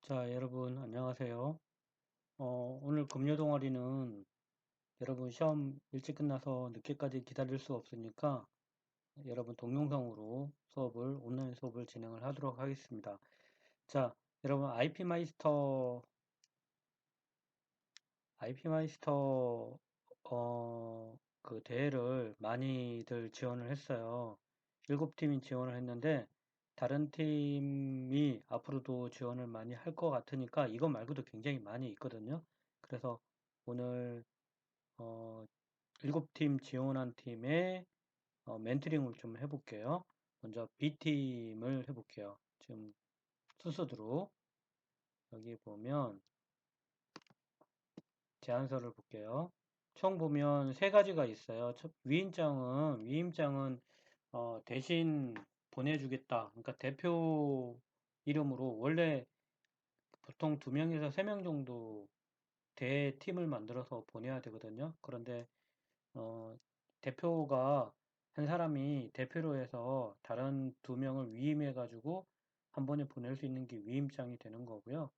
자, 여러분, 안녕하세요. 오늘 금요 동아리는 여러분 시험 일찍 끝나서 늦게까지 기다릴 수 없으니까 여러분 동영상으로 온라인 수업을 진행을 하도록 하겠습니다. 자, 여러분, IP 마이스터, 그 대회를 많이들 지원을 했어요. 7팀이 지원을 했는데, 다른 팀이 앞으로도 지원을 많이 할 것 같으니까 이거 말고도 굉장히 많이 있거든요. 그래서 오늘 어, 7팀 지원한 팀의 멘토링을 좀 해볼게요. 먼저 B팀을 해볼게요. 지금 순서대로 여기 보면 제안서를 볼게요. 총 보면 세 가지가 있어요. 위임장은 대신 보내주겠다. 그러니까 대표 이름으로 원래 보통 2명에서 3명 정도 대팀을 만들어서 보내야 되거든요. 그런데 어, 대표가 한 사람이 대표로 해서 다른 2명을 위임해 가지고 한 번에 보낼 수 있는 게 위임장이 되는 거고요.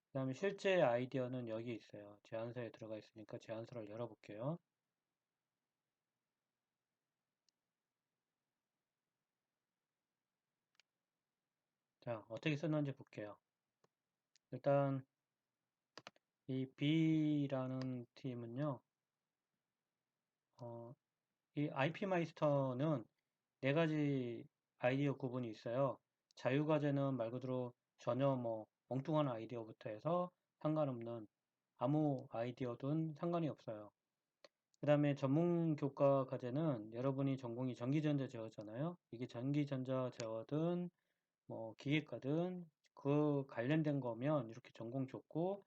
그 다음에 실제 아이디어는 여기 있어요. 제안서에 들어가 있으니까 제안서를 열어볼게요. 자, 어떻게 썼는지 볼게요. 일단 이 B라는 팀은요, 어, 이 IP 마이스터는 네 가지 아이디어 구분이 있어요. 자유과제는 말 그대로 전혀 뭐 엉뚱한 아이디어부터 해서 상관없는 아무 아이디어든 상관이 없어요. 그 다음에 전문 교과 과제는 여러분이 전공이 전기전자 제어잖아요. 이게 전기전자 제어든 뭐 기계과든 그 관련된 거면 이렇게 전공 줬고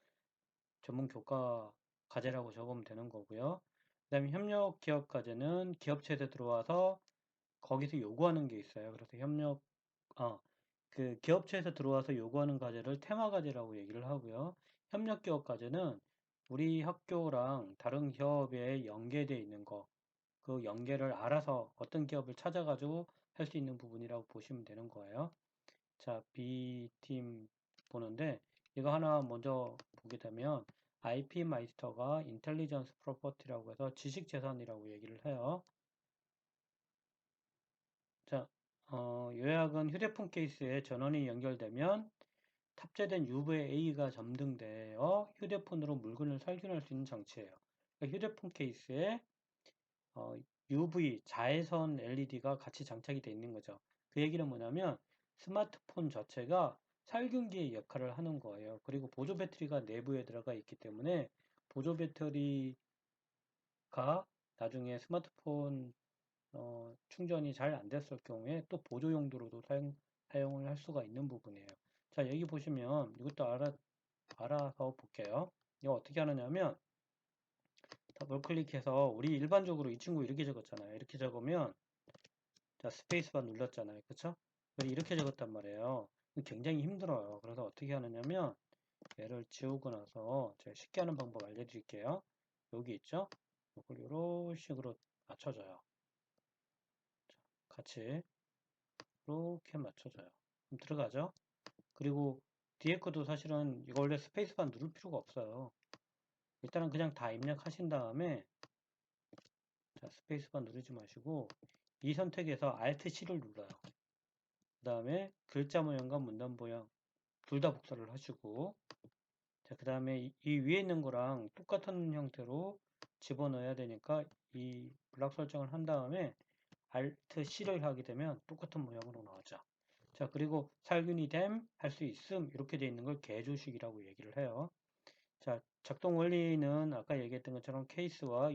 전문 교과 과제라고 적으면 되는 거고요. 그 다음에 협력 기업 과제는 기업체에 들어와서 거기서 요구하는 게 있어요. 그래서 그 기업체에서 들어와서 요구하는 과제를 테마 과제라고 얘기를 하고요. 협력 기업 과제는 우리 학교랑 다른 기업에 연계되어 있는 거, 그 연계를 알아서 어떤 기업을 찾아가지고 할 수 있는 부분이라고 보시면 되는 거예요. 자, B팀 보는데 이거 하나 먼저 보게 되면 IP 마이스터가 인텔리전스 프로퍼티라고 해서 지식 재산이라고 얘기를 해요. 자, 요약은 휴대폰 케이스에 전원이 연결되면 탑재된 UVA가 점등되어 휴대폰으로 물건을 살균할 수 있는 장치예요. 그러니까 휴대폰 케이스에 어, UV 자외선 LED가 같이 장착이 되어 있는 거죠. 그 얘기는 뭐냐면 스마트폰 자체가 살균기의 역할을 하는 거예요. 그리고 보조 배터리가 내부에 들어가 있기 때문에 보조 배터리가 나중에 스마트폰 충전이 잘 안 됐을 경우에 또 보조 용도로도 사용을 할 수가 있는 부분이에요. 자, 여기 보시면 이것도 알아서 볼게요. 이거 어떻게 하느냐면 더블 클릭해서 우리 일반적으로 이 친구 이렇게 적었잖아요. 이렇게 적으면 자, 스페이스바 눌렀잖아요. 그쵸? 이렇게 적었단 말이에요. 굉장히 힘들어요. 그래서 어떻게 하느냐면 얘를 지우고 나서 제가 쉽게 하는 방법 알려드릴게요. 여기 있죠? 이걸 이런 식으로 맞춰줘요. 같이 이렇게 맞춰줘요. 그럼 들어가죠? 그리고 뒤에 것도 사실은 이거 원래 스페이스바 누를 필요가 없어요. 일단은 그냥 다 입력하신 다음에 자, 스페이스바 누르지 마시고 이 선택에서 Alt C를 눌러요. 그 다음에 글자 모양과 문단 모양 둘 다 복사를 하시고 자, 그 다음에 이 위에 있는 거랑 똑같은 형태로 집어넣어야 되니까 이 블락 설정을 한 다음에 Alt C를 하게 되면 똑같은 모양으로 나오죠. 자, 그리고 살균이 됨, 할 수 있음 이렇게 되어 있는 걸 개조식이라고 얘기를 해요. 자, 작동 원리는 아까 얘기했던 것처럼 케이스와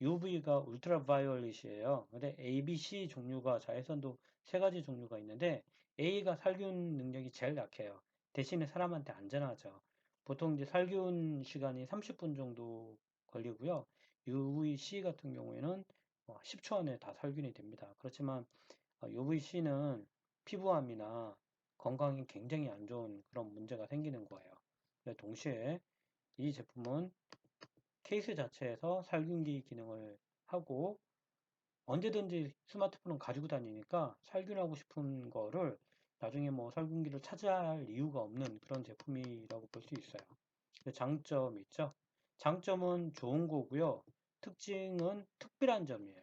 UV가 울트라바이올릿이에요. 근데 A, B, C 종류가 자외선도 세 가지 종류가 있는데 A가 살균 능력이 제일 약해요. 대신에 사람한테 안전하죠. 보통 이제 살균 시간이 30분 정도 걸리고요. UVC 같은 경우에는 10초 안에 다 살균이 됩니다. 그렇지만 UVC는 피부암이나 건강에 굉장히 안 좋은 그런 문제가 생기는 거예요. 동시에 이 제품은 케이스 자체에서 살균기 기능을 하고 언제든지 스마트폰은 가지고 다니니까 살균하고 싶은 거를 나중에 뭐 살균기를 차지할 이유가 없는 그런 제품이라고 볼 수 있어요. 장점이 있죠. 장점은 좋은 거고요. 특징은 특별한 점이에요.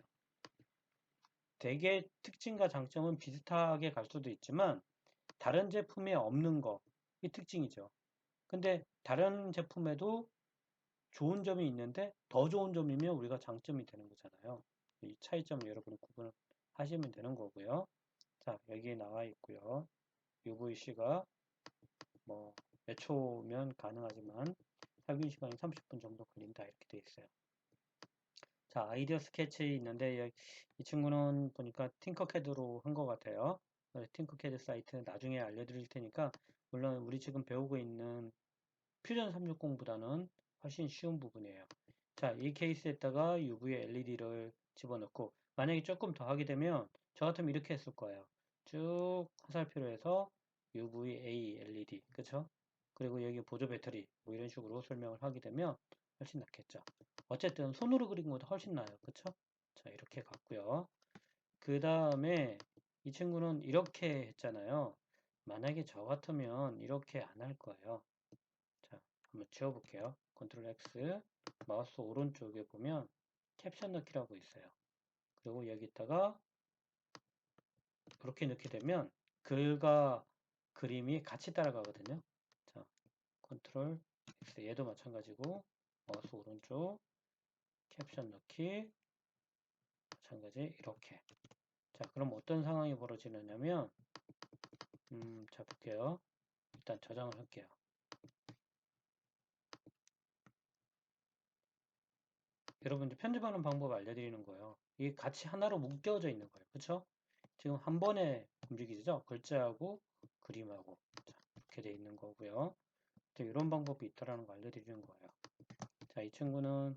대개 특징과 장점은 비슷하게 갈 수도 있지만 다른 제품에 없는 거, 이 특징이죠. 근데 다른 제품에도 좋은 점이 있는데 더 좋은 점이면 우리가 장점이 되는 거잖아요. 이 차이점을 여러분이 구분하시면 되는 거고요. 자, 여기에 나와 있고요. UVC가 뭐 몇 초면 가능하지만 살균 시간이 30분 정도 걸린다 이렇게 돼 있어요. 자, 아이디어 스케치 있는데 이 친구는 보니까 팅커캐드로 한 것 같아요. 팅커캐드 사이트 나중에 알려드릴 테니까 물론 우리 지금 배우고 있는 퓨전 360보다는 훨씬 쉬운 부분이에요. 자, 이 케이스에다가 UV LED를 집어넣고 만약에 조금 더 하게 되면 저 같으면 이렇게 했을 거예요. 쭉 화살표로 해서 UVA LED 그쵸? 그리고 여기 보조 배터리 뭐 이런 식으로 설명을 하게 되면 훨씬 낫겠죠. 어쨌든 손으로 그린 것보다 훨씬 나아요. 그쵸? 자, 이렇게 갔고요. 그 다음에 이 친구는 이렇게 했잖아요. 만약에 저 같으면 이렇게 안 할 거예요. 자, 한번 지워볼게요. 컨트롤 X, 마우스 오른쪽에 보면 캡션 넣기라고 있어요. 그리고 여기다가 이렇게 넣게 되면 글과 그림이 같이 따라가거든요. 자, 컨트롤 X, 얘도 마찬가지고 마우스 오른쪽 캡션 넣기 마찬가지 이렇게. 자, 그럼 어떤 상황이 벌어지느냐면 자 볼게요. 일단 저장을 할게요. 여러분들 편집하는 방법 알려드리는 거예요. 이게 같이 하나로 묶여져 있는 거예요. 그쵸? 지금 한 번에 움직이죠? 글자하고 그림하고. 자, 이렇게 돼 있는 거고요. 이런 방법이 있다라는 거 알려드리는 거예요. 자, 이 친구는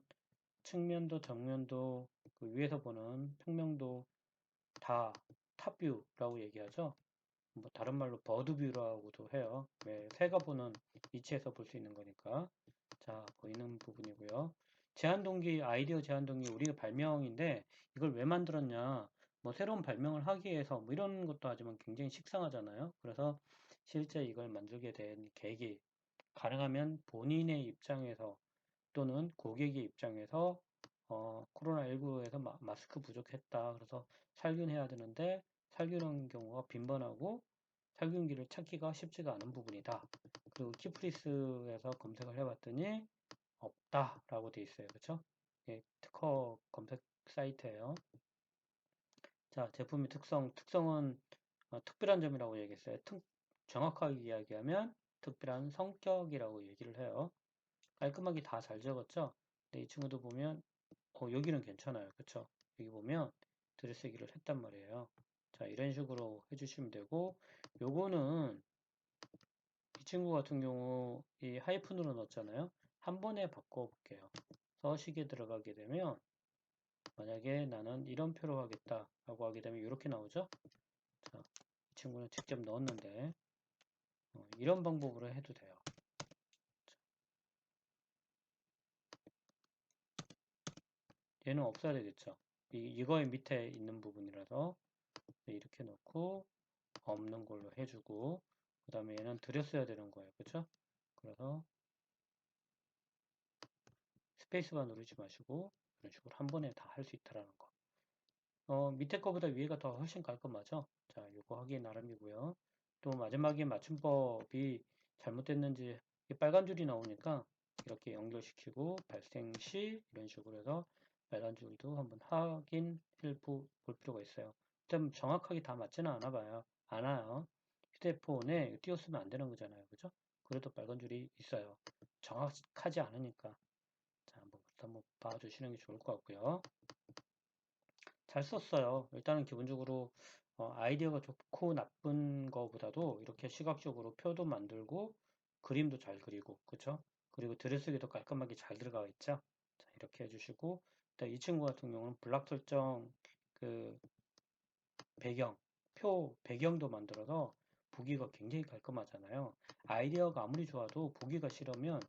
측면도 정면도 그 위에서 보는 평면도 다 탑뷰라고 얘기하죠. 뭐 다른 말로 버드뷰라고도 해요. 왜 새가 보는 위치에서 볼 수 있는 거니까. 자, 보이는 부분이고요. 제한동기, 아이디어 제한동기 우리가 발명인데 이걸 왜 만들었냐? 뭐 새로운 발명을 하기 위해서 뭐 이런 것도 하지만 굉장히 식상하잖아요. 그래서 실제 이걸 만들게 된 계기, 가능하면 본인의 입장에서 또는 고객의 입장에서 코로나19에서 마스크 부족했다. 그래서 살균해야 되는데 살균하는 경우가 빈번하고 살균기를 찾기가 쉽지가 않은 부분이다. 그리고 키프리스에서 검색을 해봤더니 없다라고 돼 있어요. 그쵸? 예, 특허 검색 사이트예요. 자, 제품의 특성은 특별한 점이라고 얘기했어요. 정확하게 이야기하면 특별한 성격이라고 얘기를 해요. 깔끔하게 다 잘 적었죠? 근데 이 친구도 보면 여기는 괜찮아요. 그쵸? 여기 보면 들이쓰기를 했단 말이에요. 자, 이런 식으로 해주시면 되고 요거는 이 친구 같은 경우 이 하이픈으로 넣었잖아요. 한 번에 바꿔볼게요. 서식에 들어가게 되면 만약에 나는 이런 표로 하겠다 라고 하게 되면 이렇게 나오죠. 자, 이 친구는 직접 넣었는데 이런 방법으로 해도 돼요. 얘는 없어야 되겠죠. 이거의 밑에 있는 부분이라서 이렇게 넣고 없는 걸로 해주고 그 다음에 얘는 들였어야 되는 거예요. 그쵸? 그래서 스페이스바 누르지 마시고 이런 식으로 한 번에 다 할 수 있다라는 거. 밑에 거보다 위에가 더 훨씬 깔끔하죠? 자, 요거 하기 나름이고요. 또 마지막에 맞춤법이 잘못됐는지 빨간 줄이 나오니까 이렇게 연결시키고 발생 시 이런 식으로 해서 빨간 줄도 한번 확인해 볼 필요가 있어요. 일단 정확하게 다 맞지는 않아 봐요. 않아요. 휴대폰에 띄웠으면 안 되는 거잖아요. 그죠? 그래도 빨간 줄이 있어요. 정확하지 않으니까. 자, 한번 봐주시는 게 좋을 것 같고요. 잘 썼어요. 일단은 기본적으로 아이디어가 좋고 나쁜 거보다도 이렇게 시각적으로 표도 만들고 그림도 잘 그리고 그쵸? 그리고 들여쓰기도 깔끔하게 잘 들어가 있죠. 자, 이렇게 해주시고 이 친구 같은 경우는 블락 설정 그 배경 표 배경도 만들어서 보기가 굉장히 깔끔하잖아요. 아이디어가 아무리 좋아도 보기가 싫으면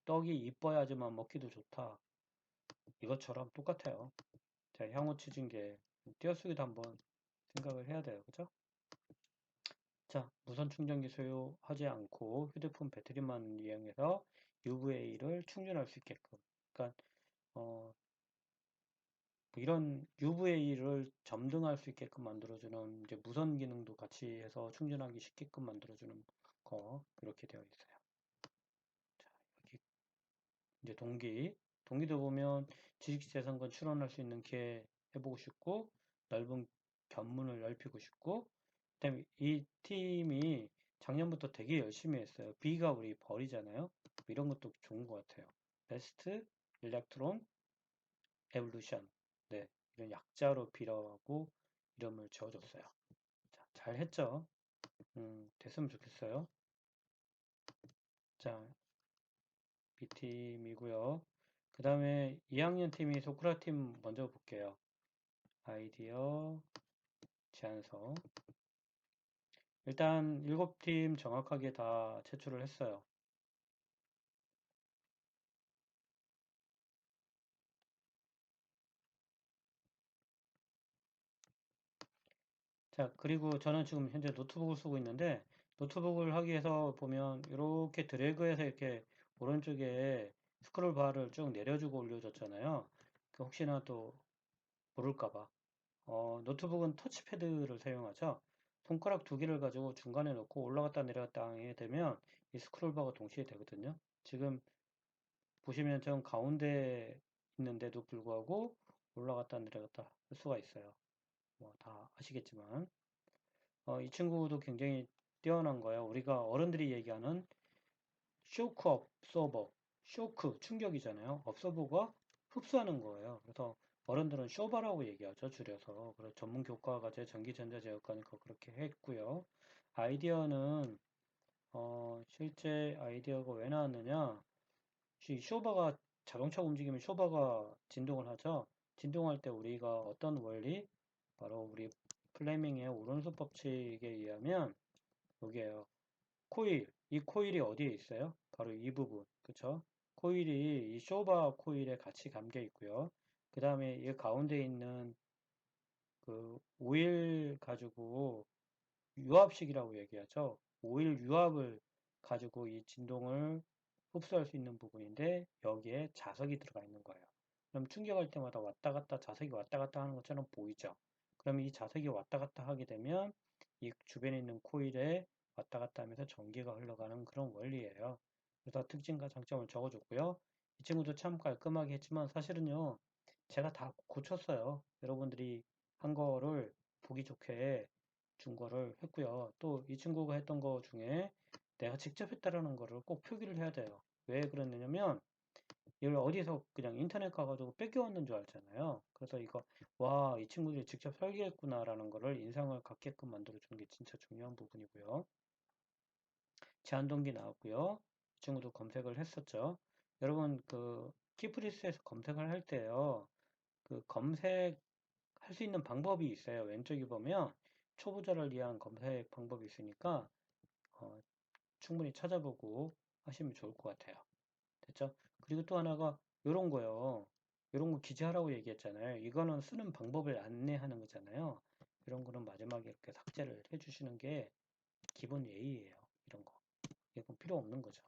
떡이 이뻐야지만 먹기도 좋다. 이것처럼 똑같아요. 자, 향후 추진계 띄어쓰기도 한번 생각을 해야 돼요. 그죠? 자, 무선 충전기 소요하지 않고 휴대폰 배터리만 이용해서 UVA를 충전할 수 있게끔. 그러니까 뭐 이런 UVA를 점등할 수 있게끔 만들어주는 이제 무선 기능도 같이 해서 충전하기 쉽게끔 만들어주는 거 이렇게 되어 있어요. 자, 여기 이제 동기도 보면 지식재산권 출원할 수 있는 기회 해보고 싶고 넓은 견문을 넓히고 싶고 그다음에 이 팀이 작년부터 되게 열심히 했어요. B가 우리 벌이잖아요. 이런 것도 좋은 것 같아요. 베스트 일렉트론 에볼루션. 네, 이런 약자로 B라고 이름을 지어줬어요. 자, 잘 했죠? 됐으면 좋겠어요. 자, B팀이고요. 그 다음에 2학년 팀이 소크라 팀 먼저 볼게요. 아이디어, 제안서. 일단 7팀 정확하게 다 제출을 했어요. 자, 그리고 저는 지금 현재 노트북을 쓰고 있는데, 노트북을 하기 위해서 보면, 이렇게 드래그해서 이렇게 오른쪽에 스크롤 바를 쭉 내려주고 올려줬잖아요. 그 혹시나 또 모를까봐. 노트북은 터치패드를 사용하죠. 손가락 두 개를 가지고 중간에 놓고 올라갔다 내려갔다 하게 되면 이 스크롤 바가 동시에 되거든요. 지금 보시면 전 가운데 있는데도 불구하고 올라갔다 내려갔다 할 수가 있어요. 뭐 다 아시겠지만. 이 친구도 굉장히 뛰어난 거예요. 우리가 어른들이 얘기하는 쇼크 업서버, 쇼크, 충격이잖아요. 업서버가 흡수하는 거예요. 그래서 어른들은 쇼바라고 얘기하죠. 줄여서. 그래서 전문 교과과제 전기전자제어과니까 그렇게 했고요. 아이디어는 실제 아이디어가 왜 나왔느냐? 이 쇼바가 자동차 움직이면 쇼바가 진동을 하죠. 진동할 때 우리가 어떤 원리? 바로 우리 플레밍의 오론수 법칙에 의하면 여기에요. 코일. 이 코일이 어디에 있어요? 바로 이 부분. 그쵸? 코일이 이 쇼바 코일에 같이 감겨 있고요. 그 다음에 이 가운데 있는 그 오일 가지고 유압식이라고 얘기하죠. 오일 유압을 가지고 이 진동을 흡수할 수 있는 부분인데 여기에 자석이 들어가 있는 거예요. 그럼 충격할 때마다 왔다 갔다 자석이 왔다 갔다 하는 것처럼 보이죠. 그럼 이 자석이 왔다 갔다 하게 되면 이 주변에 있는 코일에 왔다 갔다 하면서 전기가 흘러가는 그런 원리예요. 그래서 특징과 장점을 적어줬고요. 이 친구도 참 깔끔하게 했지만 사실은요, 제가 다 고쳤어요. 여러분들이 한 거를 보기 좋게 준 거를 했고요. 또 이 친구가 했던 거 중에 내가 직접 했다라는 거를 꼭 표기를 해야 돼요. 왜 그랬느냐면 이걸 어디서 그냥 인터넷 가가지고 뺏겨왔는 줄 알잖아요. 그래서 이거 와, 이 친구들이 직접 설계했구나라는 거를 인상을 갖게끔 만들어 주는 게 진짜 중요한 부분이고요. 제한 동기 나왔고요. 이 친구도 검색을 했었죠. 여러분 그 키프리스에서 검색을 할 때요. 그 검색할 수 있는 방법이 있어요. 왼쪽에 보면 초보자를 위한 검색 방법이 있으니까 어, 충분히 찾아보고 하시면 좋을 것 같아요. 됐죠? 그리고 또 하나가 이런 거요. 이런 거 기재하라고 얘기했잖아요. 이거는 쓰는 방법을 안내하는 거잖아요. 이런 거는 마지막에 이렇게 삭제를 해주시는 게 기본 예의예요. 이런 거. 이건 필요 없는 거죠.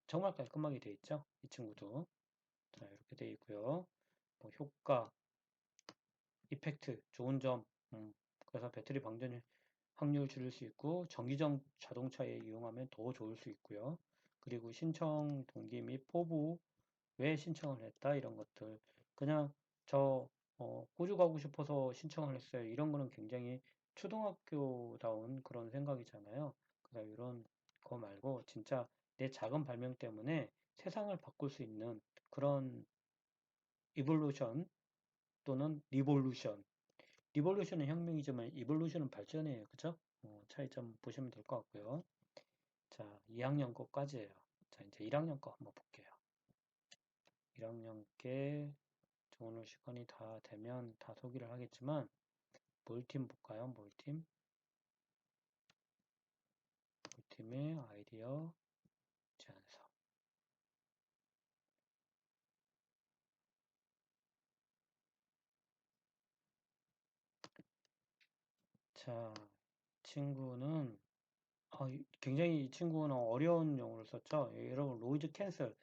정말 깔끔하게 돼 있죠? 이 친구도. 자, 이렇게 돼 있고요. 뭐 효과, 이펙트, 좋은 점. 그래서 배터리 방전 확률 줄일 수 있고 전기적 자동차에 이용하면 더 좋을 수 있고요. 그리고 신청 동기 및 포부 왜 신청을 했다 이런 것들 그냥 저 호주 가고 싶어서 신청을 했어요. 이런 거는 굉장히 초등학교다운 그런 생각이잖아요. 그래서 이런 거 말고 진짜 내 작은 발명 때문에 세상을 바꿀 수 있는 그런 이볼루션 또는 리볼루션 리볼루션은 혁명이지만 이볼루션은 발전이에요. 그죠? 차이점 보시면 될 것 같고요. 자, 2학년 거까지예요. 자, 이제 1학년 거 한번 볼게요. 1학년 게 오늘 시간이 다 되면 다 소개를 하겠지만 몰팀 볼까요? 몰팀의 아이디어 제안서. 자, 친구는 굉장히 이 친구는 어려운 용어를 썼죠. 여러분, 노이즈 캔슬,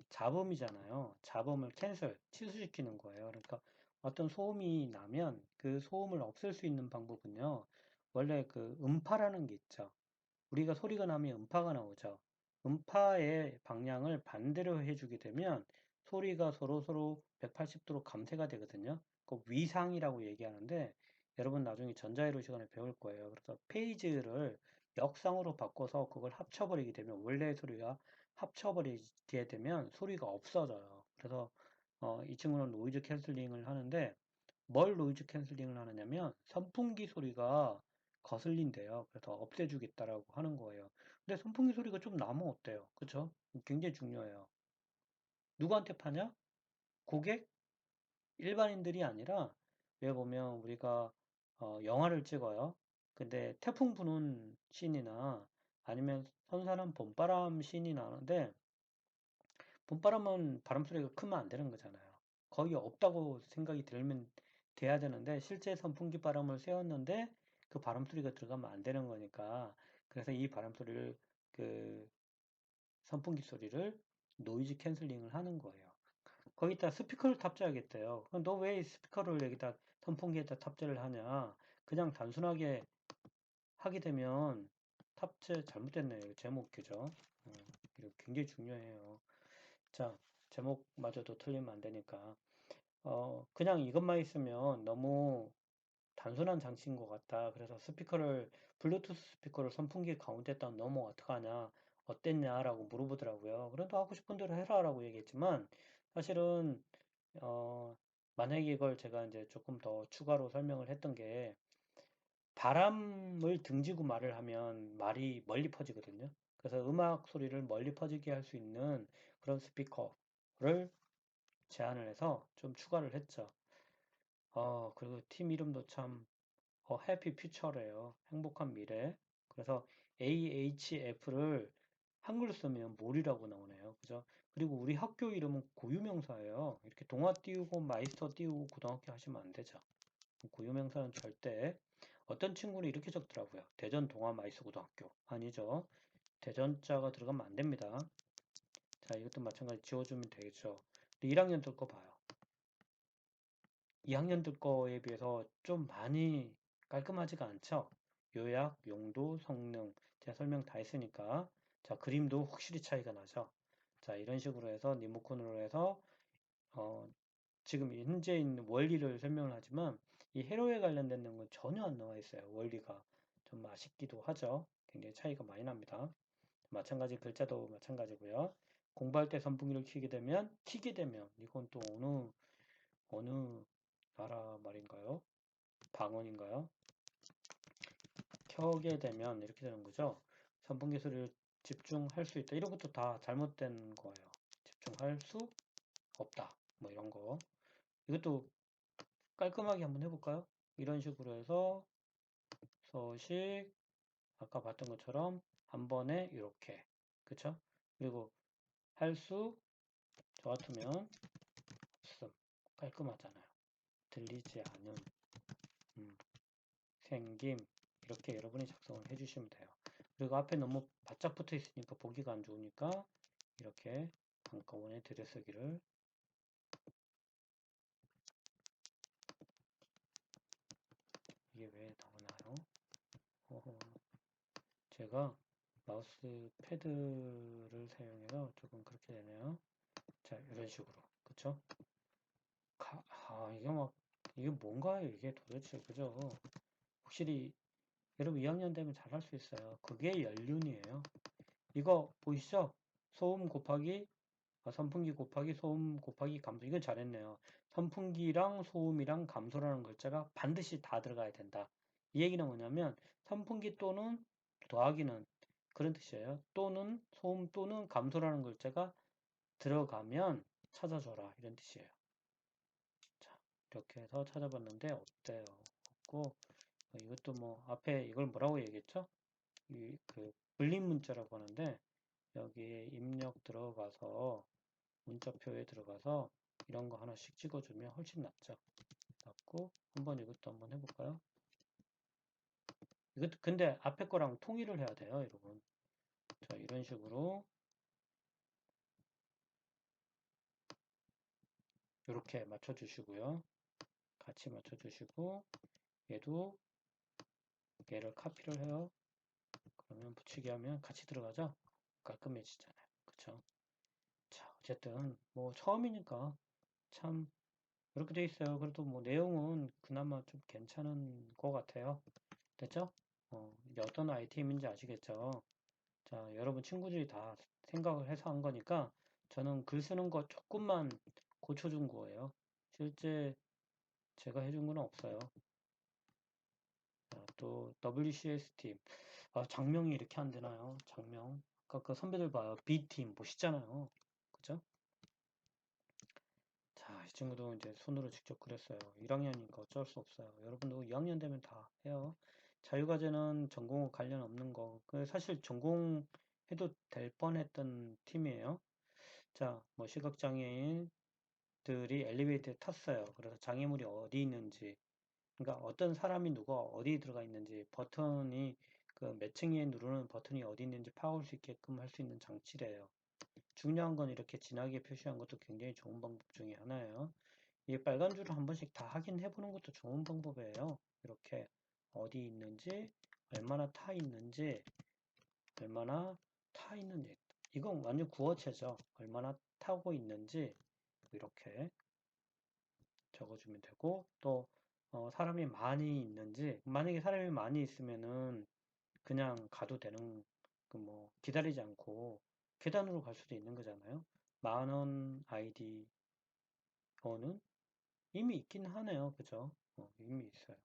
잡음이잖아요. 잡음을 캔슬, 취소시키는 거예요. 그러니까 어떤 소음이 나면 그 소음을 없앨 수 있는 방법은요. 원래 그 음파라는 게 있죠. 우리가 소리가 나면 음파가 나오죠. 음파의 방향을 반대로 해주게 되면 소리가 서로 180도로 감쇄가 되거든요. 그 위상이라고 얘기하는데 여러분 나중에 전자회로 시간에 배울 거예요. 그래서 페이지를 역상으로 바꿔서 그걸 합쳐버리게 되면 원래의 소리가 합쳐버리게 되면 소리가 없어져요. 그래서 이 친구는 노이즈 캔슬링을 하는데 뭘 노이즈 캔슬링을 하느냐면 선풍기 소리가 거슬린대요. 그래서 없애주겠다라고 하는 거예요. 근데 선풍기 소리가 좀 나면 어때요? 그쵸? 굉장히 중요해요. 누구한테 파냐? 고객? 일반인들이 아니라 왜 보면 우리가 영화를 찍어요. 근데 태풍 부는 씬이나 아니면 선선한 봄바람 씬이 나는데 봄바람은 바람 소리가 크면 안 되는 거잖아요. 거의 없다고 생각이 들면 돼야 되는데 실제 선풍기 바람을 쐬었는데 그 바람 소리가 들어가면 안 되는 거니까 그래서 이 바람 소리를 그 선풍기 소리를 노이즈 캔슬링을 하는 거예요. 거기다 스피커를 탑재하겠대요. 너 왜 스피커를 여기다 선풍기에다 탑재를 하냐? 그냥 단순하게 하게 되면 탑재 잘못됐네요. 제목 그죠? 이거 굉장히 중요해요. 자, 제목마저도 틀리면 안 되니까. 그냥 이것만 있으면 너무 단순한 장치인 것 같다. 그래서 블루투스 스피커를 선풍기 가운데다 넣으면 어떡하냐, 어땠냐라고 물어보더라고요. 그래도 하고 싶은 대로 해라라고 얘기했지만, 사실은, 어, 만약에 이걸 제가 이제 조금 더 추가로 설명을 했던 게, 바람을 등지고 말을 하면 말이 멀리 퍼지거든요. 그래서 음악 소리를 멀리 퍼지게 할 수 있는 그런 스피커를 제안을 해서 좀 추가를 했죠. 그리고 팀 이름도 참 해피 퓨처래요. 행복한 미래. 그래서 AHF를 한글로 쓰면 몰이라고 나오네요. 그죠? 그리고 우리 학교 이름은 고유명사예요. 이렇게 동아 띄우고 마이스터 띄우고 고등학교 하시면 안 되죠. 고유명사는 절대 어떤 친구는 이렇게 적더라고요. 대전 동아 마이스 고등학교. 아니죠. 대전자가 들어가면 안 됩니다. 자, 이것도 마찬가지 지워주면 되겠죠. 1학년들 거 봐요. 2학년들 거에 비해서 좀 많이 깔끔하지가 않죠? 요약, 용도, 성능. 제가 설명 다 했으니까. 자, 그림도 확실히 차이가 나죠? 자, 이런 식으로 해서 리모컨으로 해서 어, 지금 현재 있는 원리를 설명을 하지만 이 회로에 관련된 건 전혀 안 나와 있어요. 원리가 좀 아쉽기도 하죠. 굉장히 차이가 많이 납니다. 마찬가지 글자도 마찬가지고요. 공부할 때 선풍기를 켜게 되면 이건 또 어느 나라 말인가요? 방언인가요? 켜게 되면 이렇게 되는 거죠. 선풍기 소리를 집중할 수 있다. 이런 것도 다 잘못된 거예요. 집중할 수 없다. 뭐 이런 거. 이것도 깔끔하게 한번 해볼까요? 이런 식으로 해서 서식 아까 봤던 것처럼 한 번에 이렇게 그쵸? 그리고 할 수 저 같으면 없음 깔끔하잖아요. 들리지 않음 음, 생김 이렇게 여러분이 작성을 해주시면 돼요. 그리고 앞에 너무 바짝 붙어 있으니까 보기가 안 좋으니까 이렇게 한꺼번에 들여쓰기를 이게 왜 나오나요? 어허, 제가 마우스 패드를 사용해서 조금 그렇게 되네요. 자, 이런 식으로. 그쵸? 이게 막, 이게 뭔가요? 이게 도대체, 그죠? 확실히, 여러분 2학년 되면 잘할 수 있어요. 그게 연륜이에요. 이거 보이시죠? 소음 곱하기, 선풍기 곱하기 소음 곱하기 감소. 이건 잘했네요. 선풍기랑 소음이랑 감소라는 글자가 반드시 다 들어가야 된다. 이 얘기는 뭐냐면, 선풍기 또는 더하기는 그런 뜻이에요. 또는 소음 또는 감소라는 글자가 들어가면 찾아줘라. 이런 뜻이에요. 자, 이렇게 해서 찾아봤는데 어때요? 없고 이것도 뭐 앞에 이걸 뭐라고 얘기했죠? 그 불림 문자라고 하는데 여기에 입력 들어가서 문자표에 들어가서 이런 거 하나씩 찍어주면 훨씬 낫죠. 낫고 한번 이것도 한번 해볼까요? 이것도 근데 앞에 거랑 통일을 해야 돼요, 여러분. 자, 이런 식으로 이렇게 맞춰주시고요. 같이 맞춰주시고 얘도 얘를 카피를 해요. 그러면 붙이기 하면 같이 들어가죠? 깔끔해지잖아요. 그쵸? 자, 어쨌든 뭐 처음이니까 참 이렇게 돼 있어요. 그래도 뭐 내용은 그나마 좀 괜찮은 것 같아요. 됐죠? 이게 어떤 아이템인지 아시겠죠? 자, 여러분 친구들이 다 생각을 해서 한 거니까 저는 글 쓰는 거 조금만 고쳐준 거예요. 실제 제가 해준 건 없어요. 자, 또 WCS 팀. 아, 장명이 이렇게 안 되나요? 장명. 아까 그 선배들 봐요. B팀 보시잖아요. 그죠? 자, 이 친구도 이제 손으로 직접 그렸어요. 1학년이니까 어쩔 수 없어요. 여러분도 2학년 되면 다 해요. 자유과제는 전공과 관련 없는 거. 그 사실 전공해도 될 뻔했던 팀이에요. 자, 뭐 시각장애인들이 엘리베이터에 탔어요. 그래서 장애물이 어디 있는지, 그러니까 어떤 사람이 누가 어디 들어가 있는지, 버튼이 그 몇 층에 누르는 버튼이 어디 있는지 파악할 수 있게끔 할 수 있는 장치래요. 중요한 건 이렇게 진하게 표시한 것도 굉장히 좋은 방법 중에 하나예요. 이 빨간 줄을 한 번씩 다 확인해 보는 것도 좋은 방법이에요. 이렇게 어디 있는지, 얼마나 타 있는지, 얼마나 타 있는지. 이건 완전 구어체죠. 얼마나 타고 있는지 이렇게 적어주면 되고, 또 사람이 많이 있는지, 만약에 사람이 많이 있으면은 그냥 가도 되는, 그 뭐 기다리지 않고 계단으로 갈 수도 있는 거잖아요. 만원 아이디어는 이미 있긴 하네요. 그죠? 이미 있어요.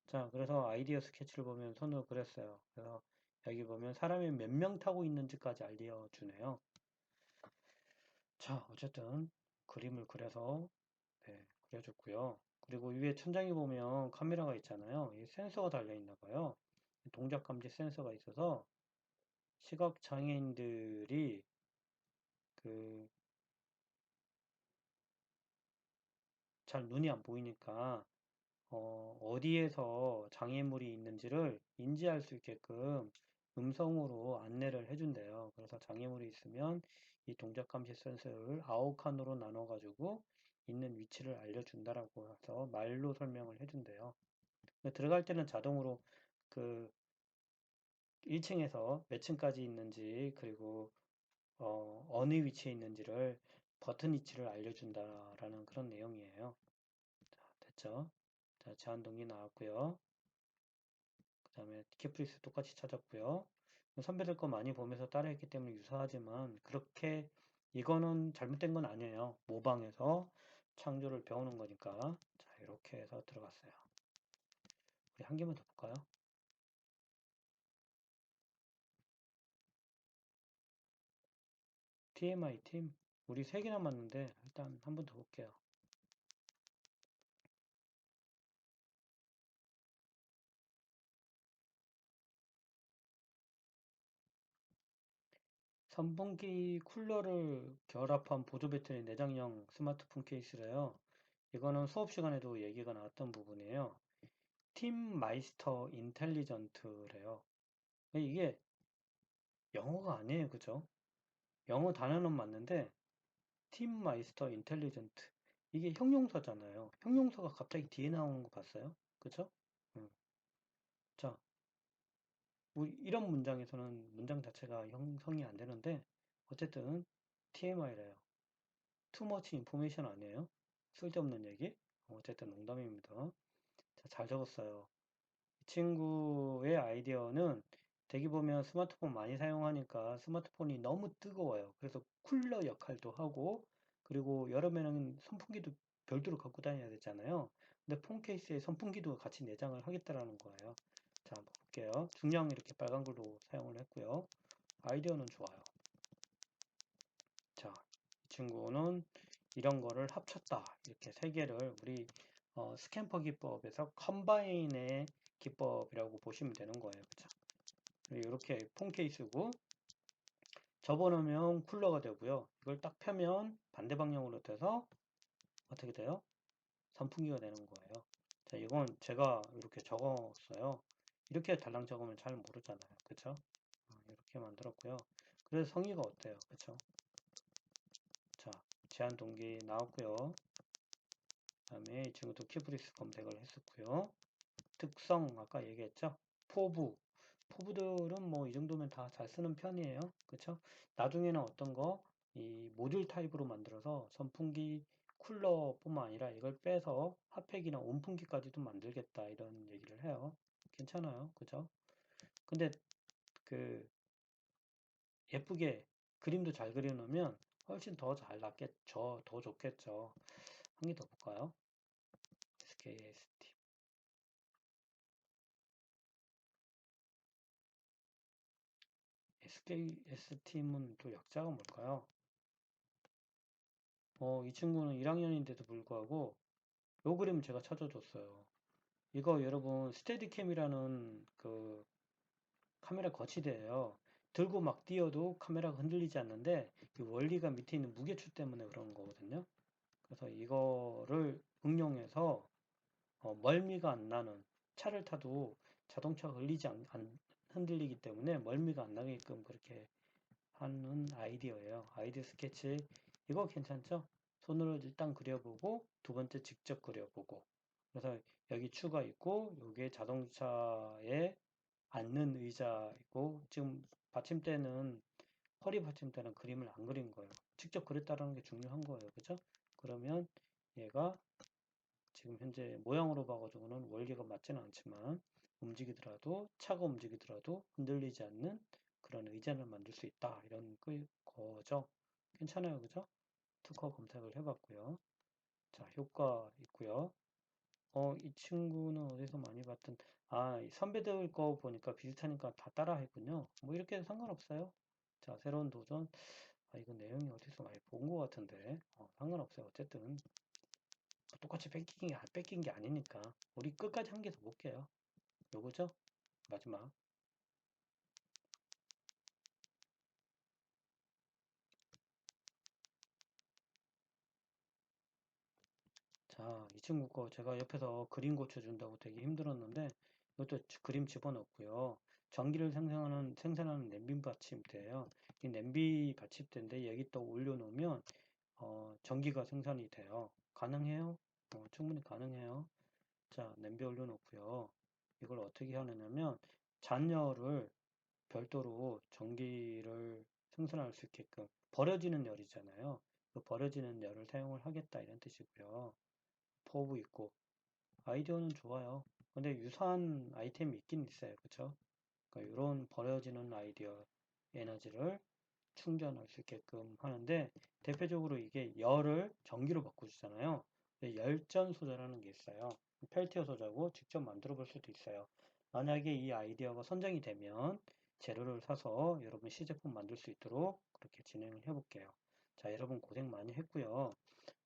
자, 그래서 아이디어 스케치를 보면 손으로 그렸어요. 그래서 여기 보면 사람이 몇 명 타고 있는지까지 알려주네요. 자, 어쨌든 그림을 그려서 네, 그려줬고요. 그리고 위에 천장에 보면 카메라가 있잖아요. 이 센서가 달려 있나 봐요. 동작 감지 센서가 있어서 시각 장애인들이 그 잘 눈이 안 보이니까 어디에서 장애물이 있는지를 인지할 수 있게끔 음성으로 안내를 해준대요. 그래서 장애물이 있으면 이 동작 감지 센서를 아홉 칸으로 나눠 가지고 있는 위치를 알려준다라고 해서 말로 설명을 해준대요. 들어갈 때는 자동으로 그 1층에서 몇 층까지 있는지 그리고 어느 위치에 있는지를 버튼 위치를 알려준다라는 그런 내용이에요. 자, 됐죠? 자, 제한동기 나왔고요. 그 다음에 티켓프리스 똑같이 찾았고요. 선배들 거 많이 보면서 따라했기 때문에 유사하지만 그렇게 이거는 잘못된 건 아니에요. 모방해서 창조를 배우는 거니까. 자, 이렇게 해서 들어갔어요. 우리 한 개만 더 볼까요? TMI 팀. 우리 세 개 남았는데 일단 한 번 더 볼게요. 선풍기 쿨러를 결합한 보조 배터리 내장형 스마트폰 케이스래요. 이거는 수업 시간에도 얘기가 나왔던 부분이에요. 팀 마이스터 인텔리전트래요. 이게 영어가 아니에요, 그죠? 영어 단어는 맞는데 팀 마이스터 인텔리전트 이게 형용사잖아요. 형용사가 갑자기 뒤에 나오는 거 봤어요? 그죠? 음. 자, 뭐 이런 문장에서는 문장 자체가 형성이 안 되는데 어쨌든 TMI래요. Too much information 아니에요? 쓸데없는 얘기? 어쨌든 농담입니다. 자, 잘 적었어요. 이 친구의 아이디어는 대기 보면 스마트폰 많이 사용하니까 스마트폰이 너무 뜨거워요. 그래서 쿨러 역할도 하고, 그리고 여름에는 선풍기도 별도로 갖고 다녀야 되잖아요. 근데 폰 케이스에 선풍기도 같이 내장을 하겠다라는 거예요. 자, 한번 볼게요. 중량 이렇게 빨간 걸로 사용을 했고요. 아이디어는 좋아요. 자, 이 친구는 이런 거를 합쳤다. 이렇게 세 개를 우리 스캠퍼 기법에서 컴바인의 기법이라고 보시면 되는 거예요. 그쵸? 이렇게 폰 케이스고 접어놓으면 쿨러가 되고요. 이걸 딱 펴면 반대 방향으로 돼서 어떻게 돼요? 선풍기가 되는 거예요. 자, 이건 제가 이렇게 적었어요. 이렇게 달랑 적으면 잘 모르잖아요. 그쵸? 이렇게 만들었고요. 그래서 성의가 어때요? 그쵸? 자, 제한 동기 나왔고요. 그 다음에 이 친구도 키브리스 검색을 했었고요. 특성 아까 얘기했죠? 포부 포부들은 뭐 이 정도면 다 잘 쓰는 편이에요. 그쵸? 나중에는 어떤 거 이 모듈 타입으로 만들어서 선풍기 쿨러뿐만 아니라 이걸 빼서 핫팩이나 온풍기까지도 만들겠다 이런 얘기를 해요. 괜찮아요. 그죠? 근데 그 예쁘게 그림도 잘 그려놓으면 훨씬 더 잘 낫겠죠. 더 좋겠죠. 한 개 더 볼까요? SKST. SKS팀은 또 약자가 뭘까요? 이 친구는 1학년인데도 불구하고 요 그림 제가 찾아줬어요. 이거 여러분 스테디캠이라는 그 카메라 거치대예요. 들고 막 뛰어도 카메라가 흔들리지 않는데 이 원리가 밑에 있는 무게추 때문에 그런 거거든요. 그래서 이거를 응용해서 멀미가 안 나는 차를 타도 자동차가 흔들리기 때문에 멀미가 안 나게끔 그렇게 하는 아이디어예요. 아이디어 스케치 이거 괜찮죠? 손으로 일단 그려보고 두 번째 직접 그려보고 그래서 여기 추가 있고 여기에 자동차에 앉는 의자이고 지금 받침대는 허리 받침대는 그림을 안 그린 거예요. 직접 그렸다는 게 중요한 거예요. 그죠? 그러면 얘가 지금 현재 모양으로 봐가지고는 원리가 맞지는 않지만 움직이더라도 차가 움직이더라도 흔들리지 않는 그런 의자를 만들 수 있다 이런 거죠. 괜찮아요. 그죠? 특허 검색을 해봤고요. 자, 효과 있고요. 이 친구는 어디서 많이 봤던 이 선배들 거 보니까 비슷하니까 다 따라 했군요. 뭐 이렇게 해도 상관없어요. 자, 새로운 도전. 이거 내용이 어디서 많이 본 것 같은데 상관없어요. 어쨌든 똑같이 뺏긴 게 아니니까 우리 끝까지 한 개 더 볼게요. 요거죠? 마지막. 자, 이 친구 거 제가 옆에서 그림 고쳐준다고 되게 힘들었는데 이것도 그림 집어넣고요. 전기를 생산하는 냄비 받침대예요. 이 냄비 받침대인데 여기 또 올려놓으면 전기가 생산이 돼요. 가능해요? 충분히 가능해요. 자, 냄비 올려놓고요. 이걸 어떻게 하느냐면 잔열을 별도로 전기를 생산할 수 있게끔 버려지는 열이잖아요. 그 버려지는 열을 사용을 하겠다 이런 뜻이고요. 포부 있고 아이디어는 좋아요. 근데 유사한 아이템이 있긴 있어요. 그쵸? 그러니까 이런 버려지는 아이디어 에너지를 충전할 수 있게끔 하는데 대표적으로 이게 열을 전기로 바꿔주잖아요. 열전 소자라는 게 있어요. 펠티어 소자고 직접 만들어 볼 수도 있어요. 만약에 이 아이디어가 선정이 되면 재료를 사서 여러분 시제품 만들 수 있도록 그렇게 진행을 해 볼게요. 자, 여러분 고생 많이 했고요.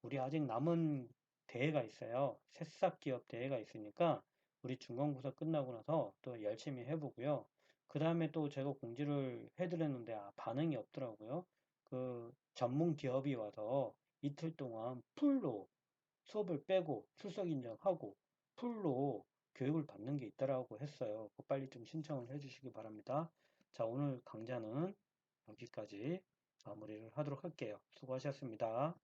우리 아직 남은 대회가 있어요. 새싹 기업 대회가 있으니까 우리 중간고사 끝나고 나서 또 열심히 해보고요. 그 다음에 또 제가 공지를 해드렸는데 반응이 없더라고요. 그 전문 기업이 와서 이틀 동안 풀로 수업을 빼고 출석 인정하고 풀로 교육을 받는 게 있다라고 했어요. 그거 빨리 좀 신청을 해주시기 바랍니다. 자, 오늘 강좌는 여기까지 마무리를 하도록 할게요. 수고하셨습니다.